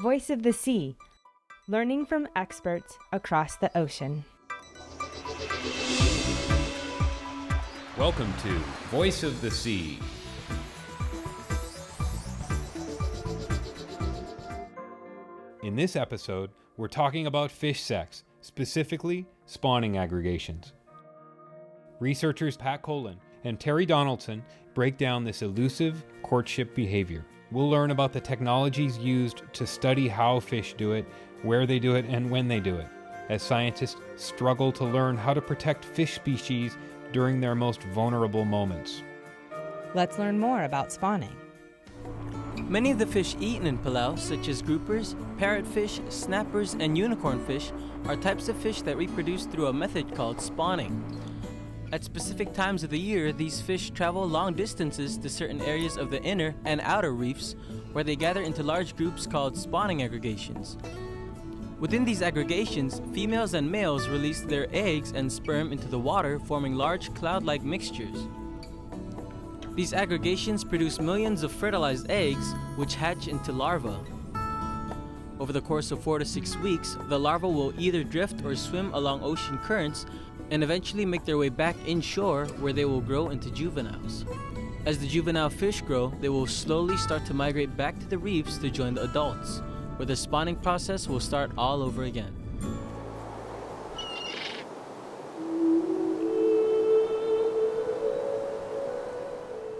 Voice of the Sea, learning from experts across the ocean. Welcome to Voice of the Sea. In this episode, we're talking about fish sex, specifically spawning aggregations. Researchers Pat Colin and Terry Donaldson break down this elusive courtship behavior. We'll learn about the technologies used to study how fish do it, where they do it, and when they do it, as scientists struggle to learn how to protect fish species during their most vulnerable moments. Let's learn more about spawning. Many of the fish eaten in Palau, such as groupers, parrotfish, snappers, and unicorn fish, are types of fish that reproduce through a method called spawning. At specific times of the year, these fish travel long distances to certain areas of the inner and outer reefs, where they gather into large groups called spawning aggregations. Within these aggregations, females and males release their eggs and sperm into the water, forming large cloud-like mixtures. These aggregations produce millions of fertilized eggs, which hatch into larvae. Over the course of 4 to 6 weeks, the larvae will either drift or swim along ocean currents and eventually make their way back inshore, where they will grow into juveniles. As the juvenile fish grow, they will slowly start to migrate back to the reefs to join the adults, where the spawning process will start all over again.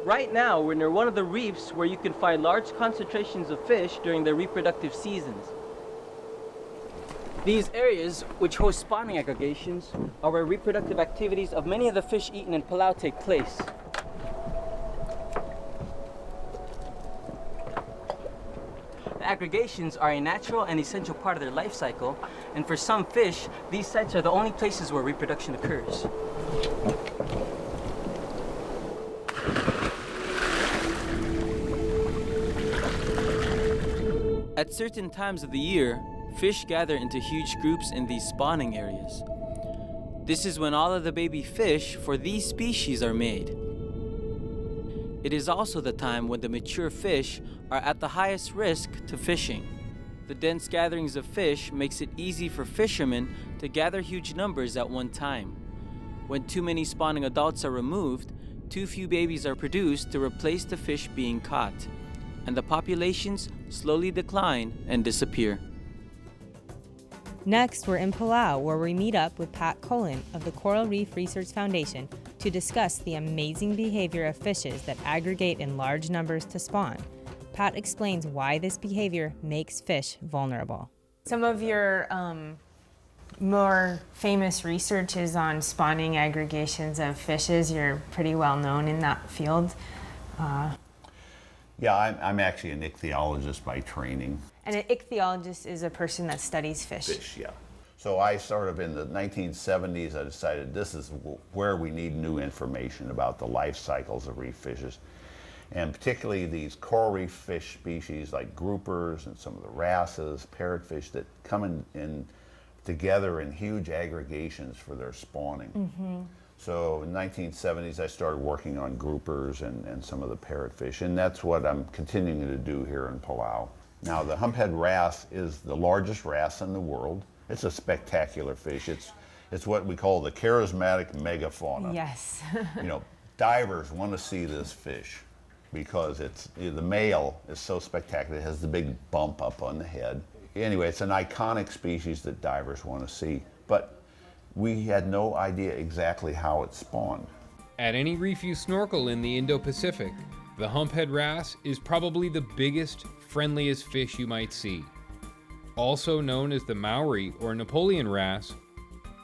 Right now, we're near one of the reefs where you can find large concentrations of fish during their reproductive seasons. These areas, which host spawning aggregations, are where reproductive activities of many of the fish eaten in Palau take place. The aggregations are a natural and essential part of their life cycle, and for some fish, these sites are the only places where reproduction occurs. At certain times of the year, fish gather into huge groups in these spawning areas. This is when all of the baby fish for these species are made. It is also the time when the mature fish are at the highest risk to fishing. The dense gatherings of fish makes it easy for fishermen to gather huge numbers at one time. When too many spawning adults are removed, too few babies are produced to replace the fish being caught, and the populations slowly decline and disappear. Next, we're in Palau, where we meet up with Pat Colin of the Coral Reef Research Foundation to discuss the amazing behavior of fishes that aggregate in large numbers to spawn. Pat explains why this behavior makes fish vulnerable. Some of your more famous research is on spawning aggregations of fishes. You're pretty well known in that field. Yeah, I'm actually an ichthyologist by training. And an ichthyologist is a person that studies fish. Fish, yeah. So I sort of, in the 1970s, I decided this is where we need new information about the life cycles of reef fishes. And particularly these coral reef fish species like groupers and some of the wrasses, parrotfish that come in together in huge aggregations for their spawning. Mm-hmm. So in the 1970s, I started working on groupers and some of the parrotfish, and that's what I'm continuing to do here in Palau. Now, the Humphead Wrasse is the largest wrasse in the world. It's a spectacular fish. It's what we call the charismatic megafauna. Yes. You know, divers want to see this fish because the male is so spectacular. It has the big bump up on the head. Anyway, it's an iconic species that divers want to see. But we had no idea exactly how it spawned. At any reef you snorkel in the Indo-Pacific, the Humphead Wrasse is probably the biggest, friendliest fish you might see. Also known as the Maori or Napoleon wrasse,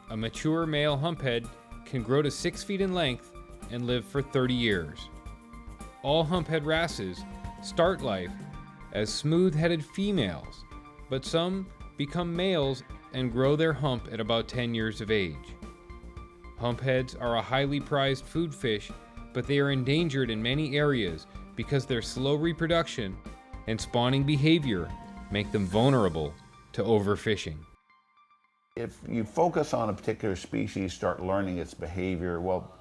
a mature male humphead can grow to 6 feet in length and live for 30 years. All humphead wrasses start life as smooth-headed females, but some become males and grow their hump at about 10 years of age. Humpheads are a highly prized food fish, but they are endangered in many areas because their slow reproduction and spawning behavior make them vulnerable to overfishing. If you focus on a particular species, start learning its behavior, well,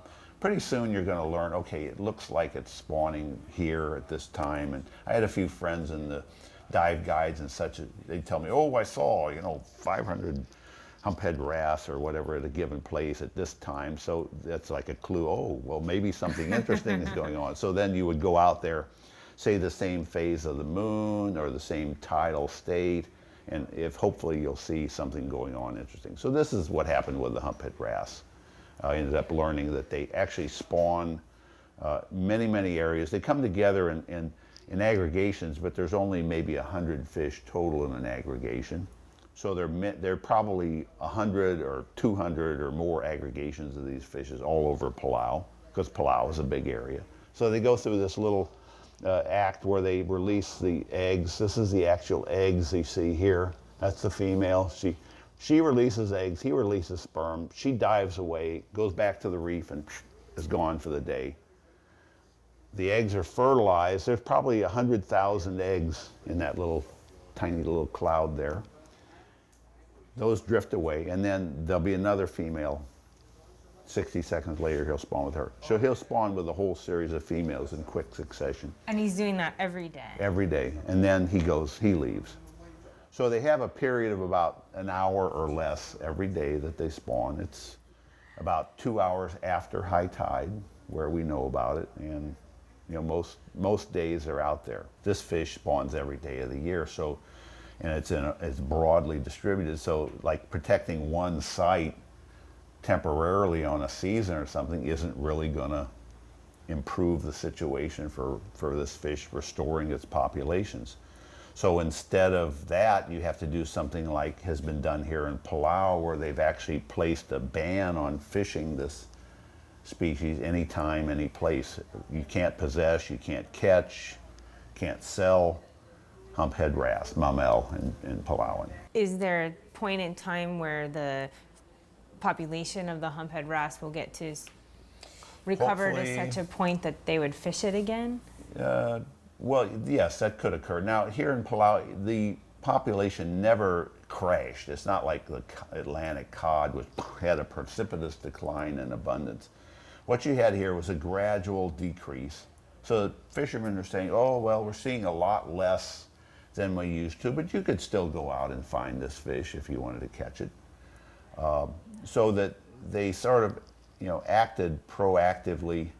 pretty soon you're going to learn, okay, it looks like it's spawning here at this time. And I had a few friends in the dive guides and such, they tell me, oh, I saw, 500 Humphead Wrasse or whatever at a given place at this time. So that's like a clue. Oh, well, maybe something interesting is going on. So then you would go out there, say the same phase of the moon or the same tidal state, and if hopefully you'll see something going on interesting. So this is what happened with the Humphead Wrasse. I ended up learning that they actually spawn many areas. They come together in aggregations, but there's only maybe 100 fish total in an aggregation. So there are probably 100 or 200 or more aggregations of these fishes all over Palau, because Palau is a big area. So they go through this little act where they release the eggs. This is the actual eggs you see here. That's the female. She releases eggs, he releases sperm. She dives away, goes back to the reef, and is gone for the day. The eggs are fertilized. There's probably 100,000 eggs in that tiny little cloud there. Those drift away, and then there'll be another female. 60 seconds later, he'll spawn with her. So he'll spawn with a whole series of females in quick succession. And he's doing that every day? Every day. And then he leaves. So they have a period of about an hour or less every day that they spawn. It's about 2 hours after high tide, where we know about it, and most days they're out there. This fish spawns every day of the year, so, and it's broadly distributed, so like protecting one site temporarily on a season or something isn't really going to improve the situation for this fish restoring its populations. So instead of that, you have to do something like has been done here in Palau, where they've actually placed a ban on fishing this species anytime, any place. You can't possess, you can't catch, can't sell Humphead Wrasse, mammal in Palauan. Is there a point in time where the population of the Humphead Wrasse will get to recover to such a point that they would fish it again? Well, yes, that could occur. Now, here in Palau, the population never crashed. It's not like the Atlantic cod, which had a precipitous decline in abundance. What you had here was a gradual decrease. So fishermen are saying, oh, well, we're seeing a lot less than we used to, but you could still go out and find this fish if you wanted to catch it. So that they sort of, acted proactively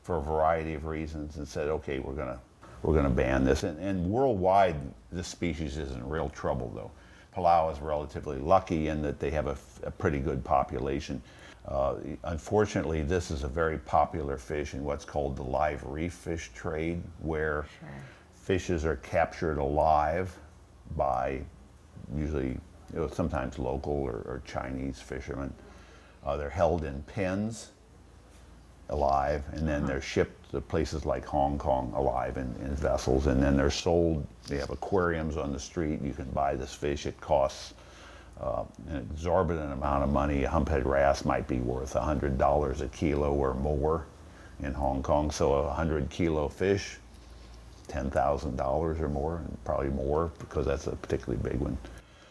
for a variety of reasons and said, okay, we're gonna ban this. And worldwide, this species is in real trouble, though. Palau is relatively lucky in that they have a pretty good population. Unfortunately, this is a very popular fish in what's called the live reef fish trade, where fishes are captured alive by usually, sometimes local or Chinese fishermen. They're held in pens alive, and then they're shipped to places like Hong Kong alive in vessels, and then they're sold. They have aquariums on the street. You can buy this fish. It costs an exorbitant amount of money. A Humphead Wrasse might be worth $100 a kilo or more in Hong Kong. So a 100-kilo fish, $10,000 or more, and probably more because that's a particularly big one.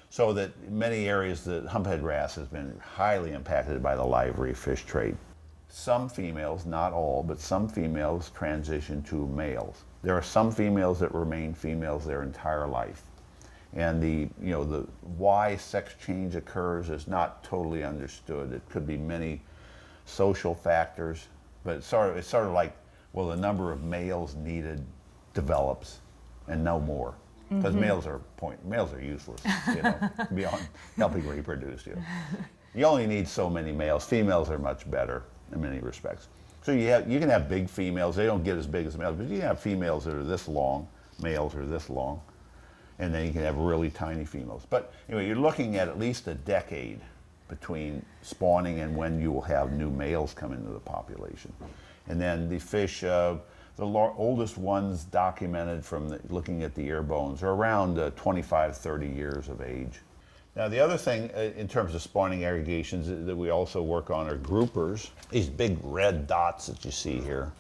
So that in many areas, the Humphead Wrasse has been highly impacted by the live reef fish trade. Some females, not all, but some females transition to males. There are some females that remain females their entire life. And the why sex change occurs is not totally understood. It could be many social factors, but it's sort of like, well, the number of males needed develops and no more. Because males are useless, beyond helping reproduce. You only need so many males. Females are much better in many respects. So you can have big females. They don't get as big as males, but you can have females that are this long, males are this long, and then you can have really tiny females. But anyway, you're looking at least a decade between spawning and when you will have new males come into the population. And then the fish, the oldest ones documented from looking at the ear bones are around 25, 30 years of age. Now the other thing in terms of spawning aggregations that we also work on are groupers. These big red dots that you see here.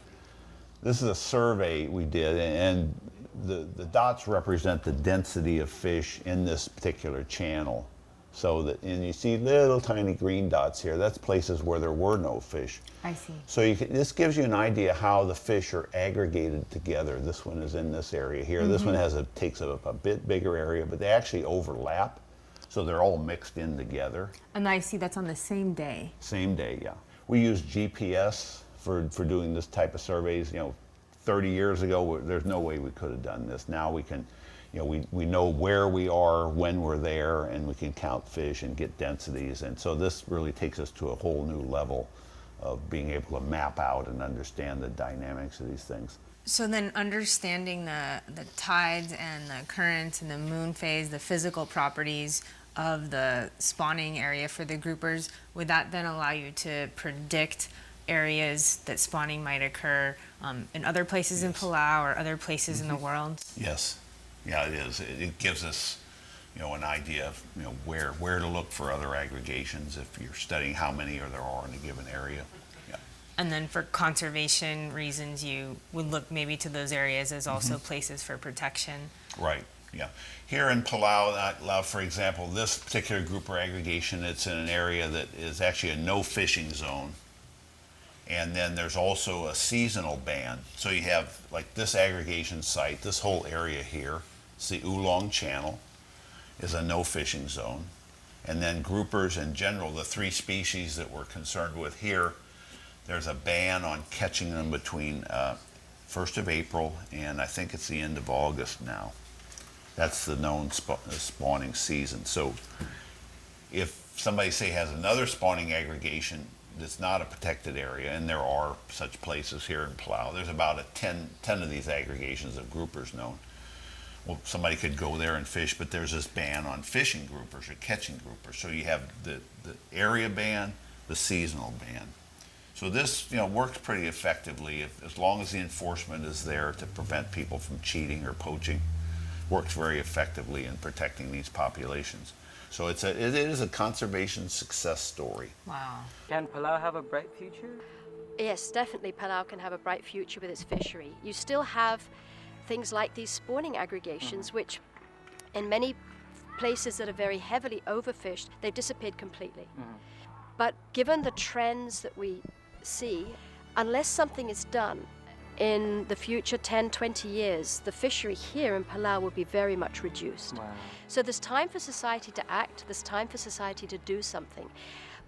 This is a survey we did, and the dots represent the density of fish in this particular channel. So that, and you see little tiny green dots here, that's places where there were no fish. I see. So this gives you an idea how the fish are aggregated together. This one is in this area here. This one takes a bit bigger area, but they actually overlap. So they're all mixed in together. And I see that's on the same day. Same day, yeah. We use GPS for doing this type of surveys. 30 years ago, there's no way we could have done this. Now we can, we know where we are, when we're there, and we can count fish and get densities. And so this really takes us to a whole new level of being able to map out and understand the dynamics of these things. So then understanding the tides and the currents and the moon phase, the physical properties of the spawning area for the groupers, would that then allow you to predict areas that spawning might occur in other places in Palau or other places in the world? Yes, yeah, it is. It gives us, an idea of where to look for other aggregations if you're studying how many there are in a given area. Yeah. And then for conservation reasons, you would look maybe to those areas as also places for protection. Right. Yeah. Here in Palau, for example, this particular grouper aggregation, it's in an area that is actually a no fishing zone. And then there's also a seasonal ban. So you have like this aggregation site, this whole area here, it's the Oolong Channel, is a no fishing zone. And then groupers in general, the 3 species that we're concerned with here, there's a ban on catching them between 1st of April and I think it's the end of August now. That's the known spawning season. So if somebody, say, has another spawning aggregation that's not a protected area, and there are such places here in Palau, there's about 10 of these aggregations of groupers known. Well, somebody could go there and fish, but there's this ban on fishing groupers or catching groupers. So you have the area ban, the seasonal ban. So this, works pretty effectively as long as the enforcement is there to prevent people from cheating or poaching. Works very effectively in protecting these populations. So it is a conservation success story. Wow. Can Palau have a bright future? Yes, definitely Palau can have a bright future with its fishery. You still have things like these spawning aggregations, which in many places that are very heavily overfished, they've disappeared completely. But given the trends that we see, unless something is done in the future 10, 20 years, the fishery here in Palau will be very much reduced. Wow. So there's time for society to act, there's time for society to do something,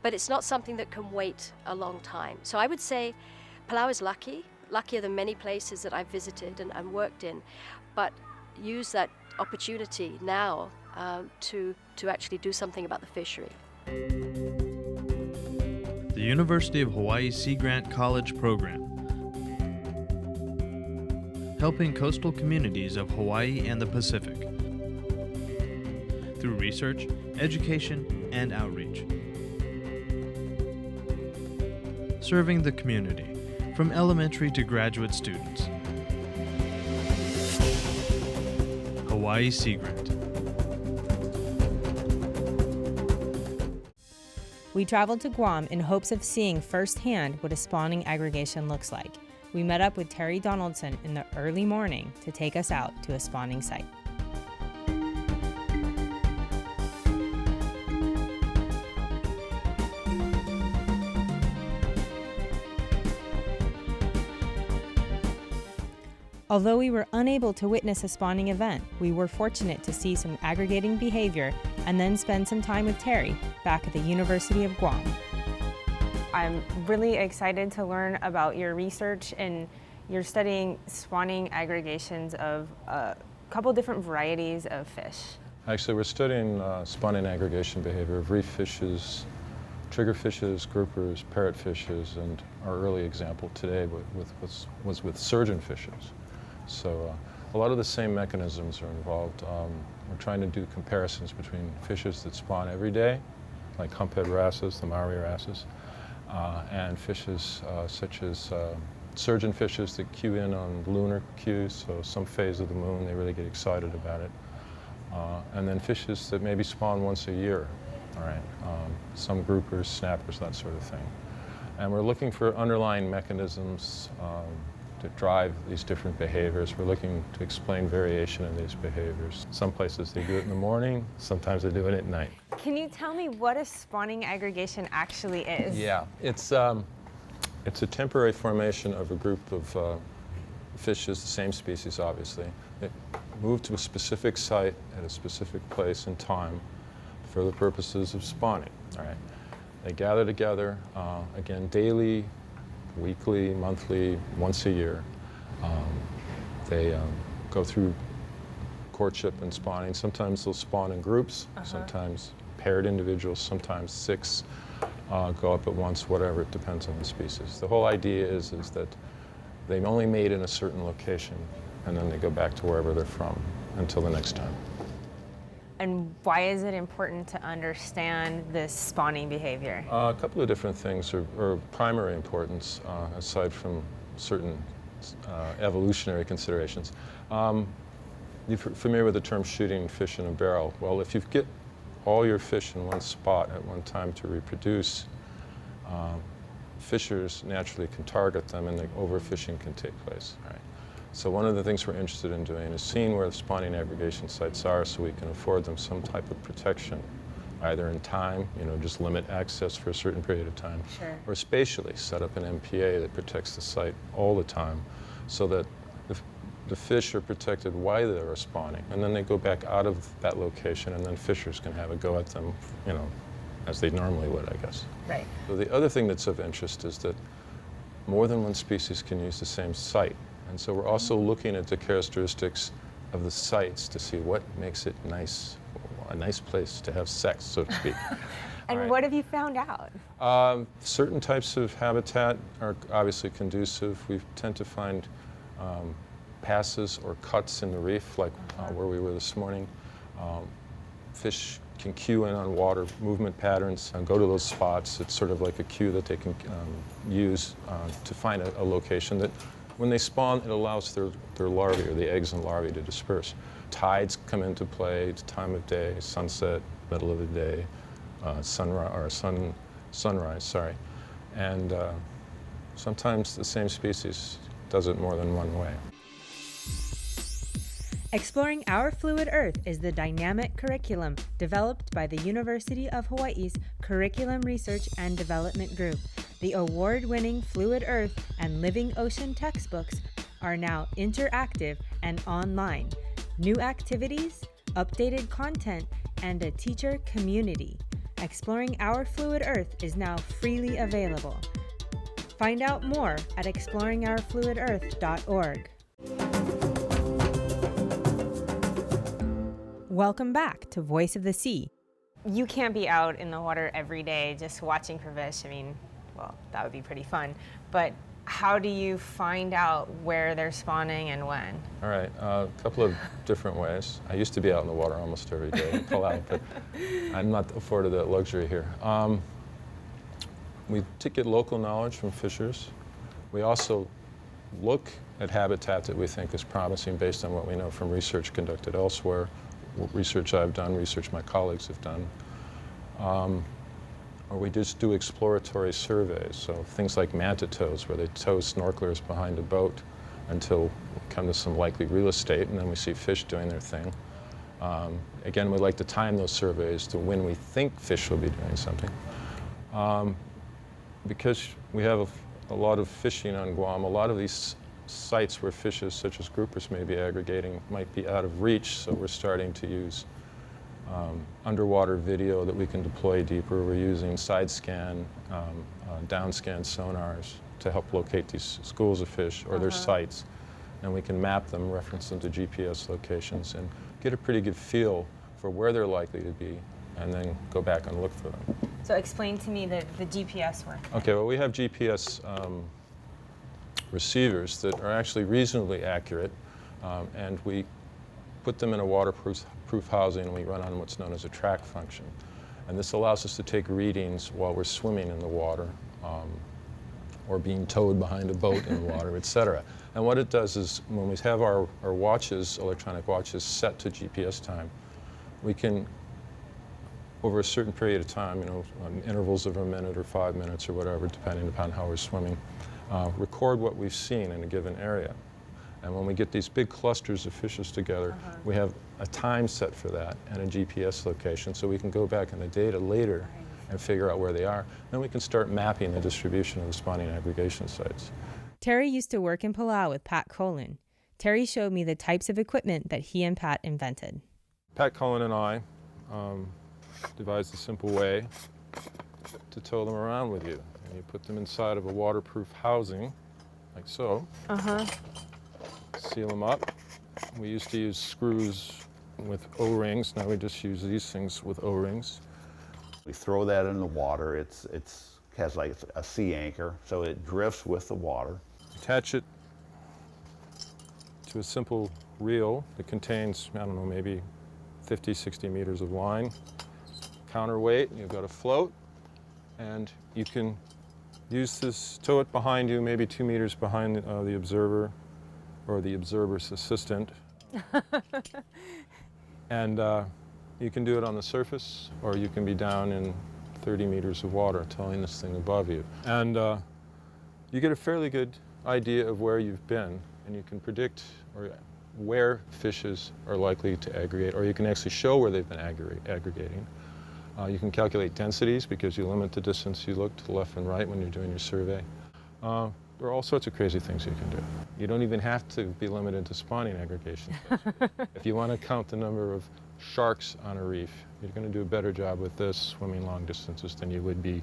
but it's not something that can wait a long time. So I would say Palau is luckier than many places that I've visited and worked in, but use that opportunity now to actually do something about the fishery. The University of Hawaii Sea Grant College Program, helping coastal communities of Hawaii and the Pacific through research, education, and outreach. Serving the community, from elementary to graduate students. Hawaii Sea Grant. We traveled to Guam in hopes of seeing firsthand what a spawning aggregation looks like. We met up with Terry Donaldson in the early morning to take us out to a spawning site. Although we were unable to witness a spawning event, we were fortunate to see some aggregating behavior and then spend some time with Terry back at the University of Guam. I'm really excited to learn about your research, and you're studying spawning aggregations of a couple different varieties of fish. Actually, we're studying spawning aggregation behavior of reef fishes, triggerfishes, groupers, parrotfishes, and our early example today was with surgeonfishes. So a lot of the same mechanisms are involved. We're trying to do comparisons between fishes that spawn every day, like Humphead Wrasses, the Maori wrasses, and fishes such as surgeonfishes that cue in on lunar cues, so some phase of the moon, they really get excited about it. And then fishes that maybe spawn once a year, all right? Some groupers, snappers, that sort of thing. And we're looking for underlying mechanisms to drive these different behaviors. We're looking to explain variation in these behaviors. Some places they do it in the morning, sometimes they do it at night. Can you tell me what a spawning aggregation actually is? Yeah, it's a temporary formation of a group of fishes, the same species obviously. They move to a specific site at a specific place and time for the purposes of spawning. All right. They gather together, again, daily, weekly, monthly, once a year. They go through courtship and spawning. Sometimes they'll spawn in groups, sometimes paired individuals, sometimes 6 go up at once, whatever, it depends on the species. The whole idea is that they only mate in a certain location, and then they go back to wherever they're from until the next time. And why is it important to understand this spawning behavior? A couple of different things are primary importance, aside from certain evolutionary considerations. You're familiar with the term shooting fish in a barrel. Well, if you get all your fish in one spot at one time to reproduce, fishers naturally can target them and the overfishing can take place. Right? So one of the things we're interested in doing is seeing where the spawning aggregation sites are so we can afford them some type of protection, either in time, just limit access for a certain period of time, or spatially set up an MPA that protects the site all the time so that the fish are protected while they're spawning, and then they go back out of that location and then fishers can have a go at them, as they normally would, I guess. Right. So the other thing that's of interest is that more than one species can use the same site. And so we're also looking at the characteristics of the sites to see what makes it nice, a nice place to have sex, so to speak. And what have you found out? Certain types of habitat are obviously conducive. We tend to find passes or cuts in the reef, like where we were this morning. Fish can cue in on water movement patterns and go to those spots. It's sort of like a cue that they can use to find a location that when they spawn, it allows their larvae, or the eggs and larvae, to disperse. Tides come into play, time of day, sunset, middle of the day, sunrise, sorry. And sometimes the same species does it more than one way. Exploring Our Fluid Earth is the dynamic curriculum developed by the University of Hawaii's Curriculum Research and Development Group. The award-winning Fluid Earth and Living Ocean textbooks are now interactive and online. New activities, updated content, and a teacher community. Exploring Our Fluid Earth is now freely available. Find out more at exploringourfluidearth.org. Welcome back to Voice of the Sea. You can't be out in the water every day just watching for fish. I mean, well, that would be pretty fun. But how do you find out where they're spawning and when? All right, a couple of different ways. I used to be out in the water almost every day in Palau, but I'm not afforded that luxury here. We get local knowledge from fishers. We also look at habitat that we think is promising based on what we know from research conducted elsewhere, research I've done, research my colleagues have done. Or we just do exploratory surveys, so things like manta tows, where they tow snorkelers behind a boat until we come to some likely real estate, and then we see fish doing their thing. Again, we like to time those surveys to when we think fish will be doing something. Because we have a lot of fishing on Guam, a lot of these sites where fishes such as groupers may be aggregating might be out of reach, so we're starting to use underwater video that we can deploy deeper. We're using side scan, down scan sonars to help locate these schools of fish or their sites, and we can map them, reference them to GPS locations, and get a pretty good feel for where they're likely to be, and then go back and look for them. So explain to me the GPS work. Okay, well, we have GPS receivers that are actually reasonably accurate, and we put them in a waterproof housing, and we run on what's known as a track function. And this allows us to take readings while we're swimming in the water, or being towed behind a boat in the water, et cetera. And what it does is, when we have our watches, electronic watches, set to GPS time, we can, over a certain period of time, intervals of a minute or 5 minutes or whatever, depending upon how we're swimming, record what we've seen in a given area. And when we get these big clusters of fishes together, we have a time set for that and a GPS location, so we can go back in the data later and figure out where they are. Then we can start mapping the distribution of the spawning aggregation sites. Terry used to work in Palau with Pat Colin. Terry showed me the types of equipment that he and Pat invented. Pat Colin and I devised a simple way to tow them around with you. And you put them inside of a waterproof housing, like so. Seal them up. We used to use screws with O-rings. Now we just use these things with O-rings. We throw that in the water. It has like a sea anchor, so it drifts with the water. Attach it to a simple reel that contains, I don't know, maybe 50, 60 meters of line. Counterweight, you've got a float, and you can use this, tow it behind you, maybe 2 meters behind the observer or the observer's assistant. And you can do it on the surface, or you can be down in 30 meters of water towing this thing above you. And you get a fairly good idea of where you've been, and you can predict where fishes are likely to aggregate, or you can actually show where they've been aggregating. You can calculate densities because you limit the distance you look to the left and right when you're doing your survey. There are all sorts of crazy things you can do. You don't even have to be limited to spawning aggregation. If you want to count the number of sharks on a reef, you're going to do a better job with this swimming long distances than you would be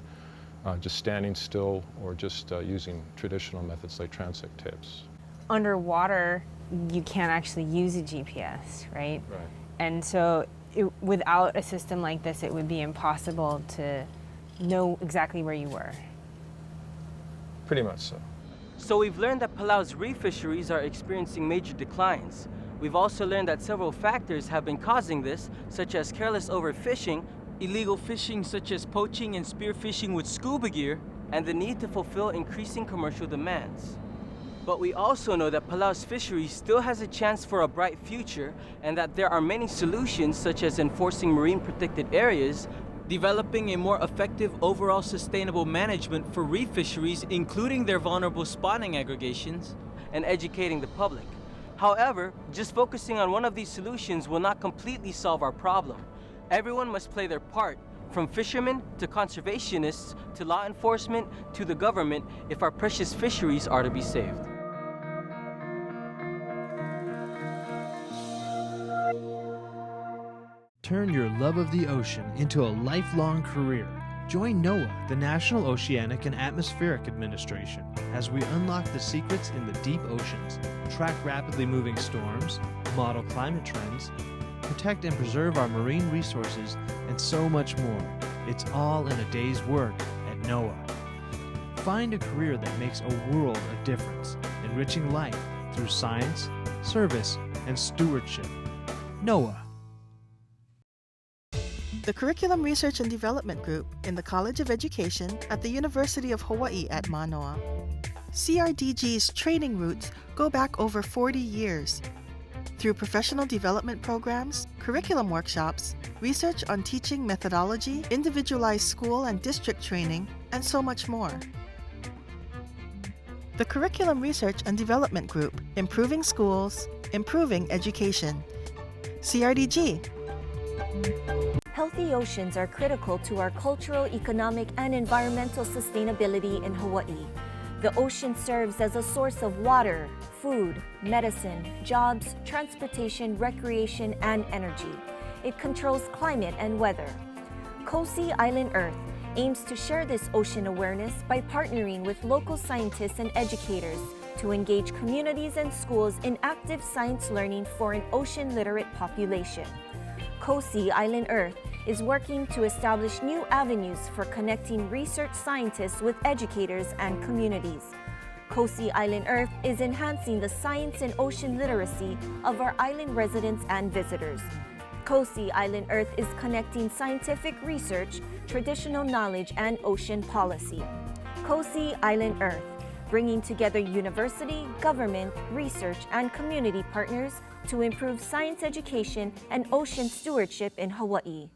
just standing still or just using traditional methods like transect tapes. Underwater, you can't actually use a GPS, right? Right. And so without a system like this, it would be impossible to know exactly where you were. Pretty much so. So we've learned that Palau's reef fisheries are experiencing major declines. We've also learned that several factors have been causing this, such as careless overfishing, illegal fishing such as poaching and spearfishing with scuba gear, and the need to fulfill increasing commercial demands. But we also know that Palau's fishery still has a chance for a bright future, and that there are many solutions such as enforcing marine protected areas, developing a more effective overall sustainable management for reef fisheries, including their vulnerable spawning aggregations, and educating the public. However, just focusing on one of these solutions will not completely solve our problem. Everyone must play their part, from fishermen to conservationists to law enforcement to the government, if our precious fisheries are to be saved. Turn your love of the ocean into a lifelong career. Join NOAA, the National Oceanic and Atmospheric Administration, as we unlock the secrets in the deep oceans, track rapidly moving storms, model climate trends, protect and preserve our marine resources, and so much more. It's all in a day's work at NOAA. Find a career that makes a world of difference, enriching life through science, service, and stewardship. NOAA. The Curriculum Research and Development Group in the College of Education at the University of Hawaii at Manoa. CIDG's training roots go back over 40 years. Through professional development programs, curriculum workshops, research on teaching methodology, individualized school and district training, and so much more. The Curriculum Research and Development Group, improving schools, improving education. CIDG. Healthy oceans are critical to our cultural, economic, and environmental sustainability in Hawaii. The ocean serves as a source of water, food, medicine, jobs, transportation, recreation, and energy. It controls climate and weather. COSI Island Earth aims to share this ocean awareness by partnering with local scientists and educators to engage communities and schools in active science learning for an ocean-literate population. COSI Island Earth is working to establish new avenues for connecting research scientists with educators and communities. COSI Island Earth is enhancing the science and ocean literacy of our island residents and visitors. COSI Island Earth is connecting scientific research, traditional knowledge, and ocean policy. COSI Island Earth, bringing together university, government, research, and community partners to improve science education and ocean stewardship in Hawaii.